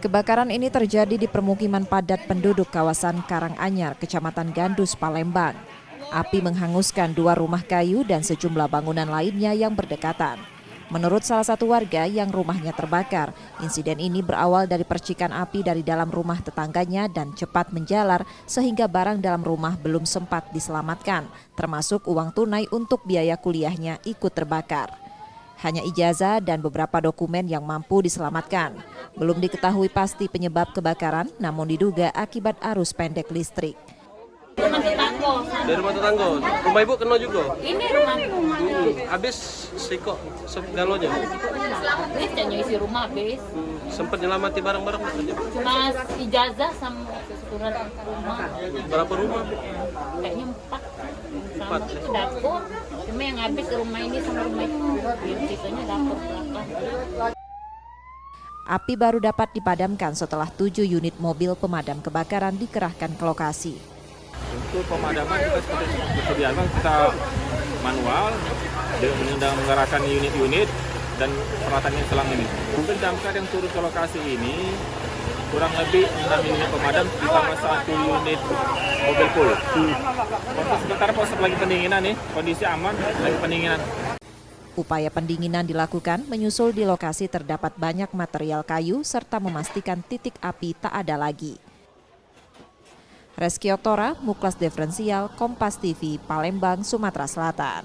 Kebakaran ini terjadi di permukiman padat penduduk kawasan Karanganyar, Kecamatan Gandus, Palembang. Api menghanguskan 2 rumah kayu dan sejumlah bangunan lainnya yang berdekatan. Menurut salah satu warga yang rumahnya terbakar, insiden ini berawal dari percikan api dari dalam rumah tetangganya dan cepat menjalar sehingga barang dalam rumah belum sempat diselamatkan, termasuk uang tunai untuk biaya kuliahnya ikut terbakar. Hanya ijazah dan beberapa dokumen yang mampu diselamatkan. Belum diketahui pasti penyebab kebakaran, namun diduga akibat arus pendek listrik. Rumah tetangga. Dari rumah tetangga. Rumah ibu kena juga? Ini rumah. Habis sikok galonya? Habis, hanya isi rumah habis. Sempat nyelamati barang-barang aja? Cuma ijazah sama surat rumah. Berapa rumah? Kayaknya 4. Sama 4. itu dapur. Cuma yang habis rumah ini sama rumah itu. Yang sisanya dapur belakang. Api baru dapat dipadamkan setelah 7 unit mobil pemadam kebakaran dikerahkan ke lokasi. Untuk pemadaman kita seperti biasa kita manual dengan mengerahkan unit-unit dan peralatan yang selang ini. Mungkin damkar yang turun ke lokasi ini kurang lebih 6 unit pemadam ditambah 1 unit mobil pool. Untuk sementara proses lagi pendinginan nih, kondisi aman, lagi pendinginan. Upaya pendinginan dilakukan menyusul di lokasi terdapat banyak material kayu serta memastikan titik api tak ada lagi. Reski Oktora, Muklas Diferensial, Kompas TV, Palembang, Sumatera Selatan.